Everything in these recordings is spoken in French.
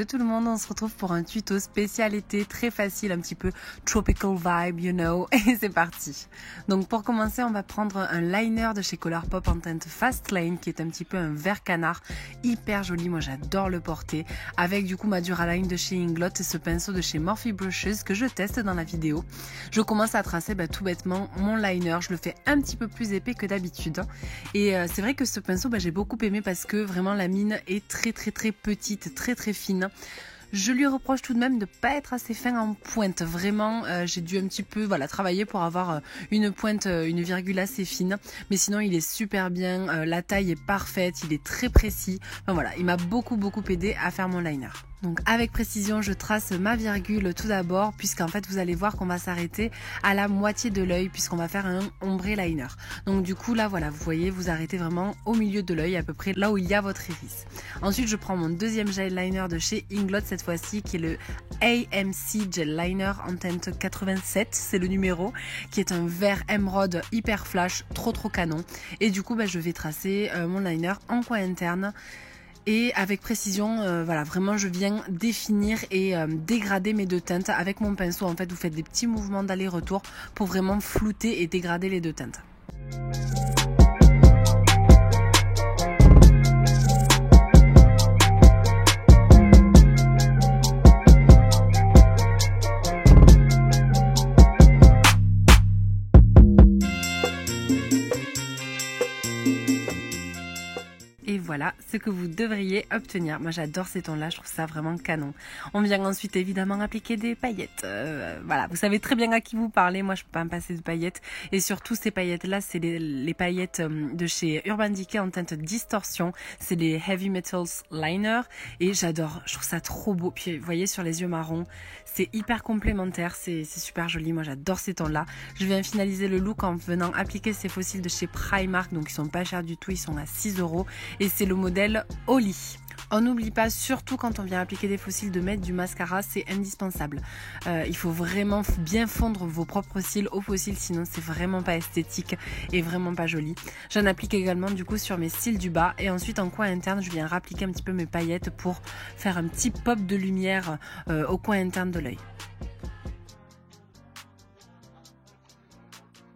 Hello tout le monde, on se retrouve pour un tuto spécial été, très facile, un petit peu tropical vibe, you know, et c'est parti. Donc pour commencer, on va prendre un liner de chez Colourpop en teinte Fast Lane, qui est un petit peu un vert canard, hyper joli, moi j'adore le porter, avec du coup ma Duraline de chez Inglot et ce pinceau de chez Morphe Brushes que je teste dans la vidéo. Je commence à tracer tout bêtement mon liner, je le fais un petit peu plus épais que d'habitude, et c'est vrai que ce pinceau j'ai beaucoup aimé parce que vraiment la mine est très petite, très fine. Je lui reproche tout de même de pas être assez fin en pointe. Vraiment, j'ai dû un petit peu travailler pour avoir une pointe, une virgule assez fine. Mais sinon, il est super bien. La taille est parfaite, il est très précis. Enfin voilà, il m'a beaucoup aidé à faire mon liner. Donc avec précision, je trace ma virgule tout d'abord, puisqu'en fait vous allez voir qu'on va s'arrêter à la moitié de l'œil, puisqu'on va faire un ombré liner. Donc du coup là voilà, vous voyez, vous arrêtez vraiment au milieu de l'œil, à peu près là où il y a votre iris. Ensuite je prends mon deuxième gel liner de chez Inglot cette fois-ci, qui est le AMC Gel Liner en teinte 87, c'est le numéro, qui est un vert émeraude hyper flash, trop canon. Et du coup je vais tracer mon liner en coin interne. Et avec précision, voilà, vraiment je viens définir et dégrader mes deux teintes avec mon pinceau. En fait, vous faites des petits mouvements d'aller-retour pour vraiment flouter et dégrader les deux teintes. Et voilà ce que vous devriez obtenir. Moi j'adore ces tons là, je trouve ça vraiment canon. On vient ensuite évidemment appliquer des paillettes. Voilà, vous savez très bien à qui vous parlez, moi je peux pas me passer de paillettes. Et surtout ces paillettes là, c'est les paillettes de chez Urban Decay en teinte distorsion. C'est les Heavy Metals Liner et j'adore, je trouve ça trop beau. Puis vous voyez sur les yeux marrons, c'est hyper complémentaire, c'est super joli. Moi j'adore ces tons là. Je viens finaliser le look en venant appliquer ces fossiles de chez Primark, donc ils sont pas chers du tout, ils sont à 6 €. Et c'est le modèle Holly. On n'oublie pas, surtout quand on vient appliquer des fossiles, de mettre du mascara, c'est indispensable. Il faut vraiment bien fondre vos propres cils aux fossiles, sinon c'est vraiment pas esthétique et vraiment pas joli. J'en applique également du coup sur mes cils du bas et ensuite en coin interne, je viens rappliquer un petit peu mes paillettes pour faire un petit pop de lumière au coin interne de l'œil.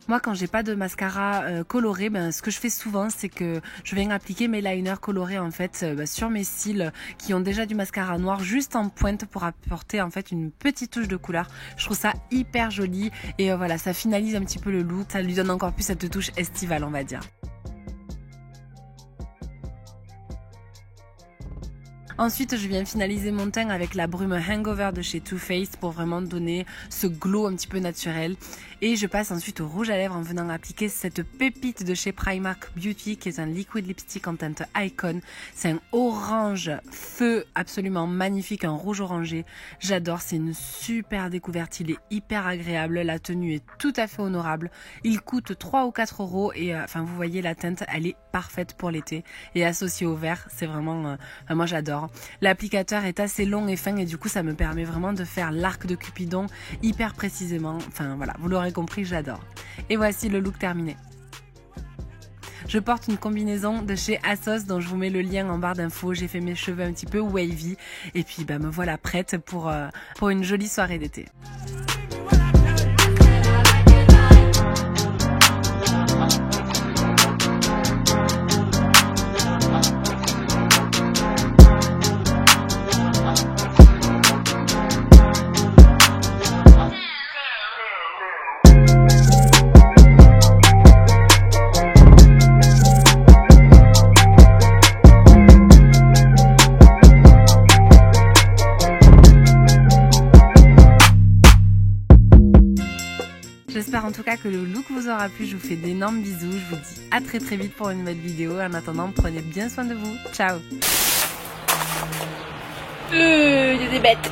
Moi, quand j'ai pas de mascara coloré, ce que je fais souvent, c'est que je viens appliquer mes liners colorés en fait sur mes cils qui ont déjà du mascara noir juste en pointe pour apporter en fait une petite touche de couleur. Je trouve ça hyper joli et voilà, ça finalise un petit peu le look, ça lui donne encore plus cette touche estivale, on va dire. Ensuite, je viens finaliser mon teint avec la brume Hangover de chez Too Faced pour vraiment donner ce glow un petit peu naturel. Et je passe ensuite au rouge à lèvres en venant appliquer cette pépite de chez Primark Beauty qui est un liquid lipstick en teinte Icon. C'est un orange feu absolument magnifique, un rouge orangé. J'adore, c'est une super découverte, il est hyper agréable, la tenue est tout à fait honorable. Il coûte 3 ou 4 € et vous voyez la teinte, elle est parfaite pour l'été. Et associée au vert, c'est vraiment, moi j'adore. L'applicateur est assez long et fin et du coup ça me permet vraiment de faire l'arc de Cupidon hyper précisément. Enfin voilà, vous l'aurez compris, j'adore. Et voici le look terminé. Je porte une combinaison de chez Assos dont je vous mets le lien en barre d'infos. J'ai fait mes cheveux un petit peu wavy et puis me voilà prête pour une jolie soirée d'été. J'espère en tout cas que le look vous aura plu. Je vous fais d'énormes bisous. Je vous dis à très vite pour une nouvelle vidéo. En attendant, prenez bien soin de vous. Ciao. Il y a des bêtes.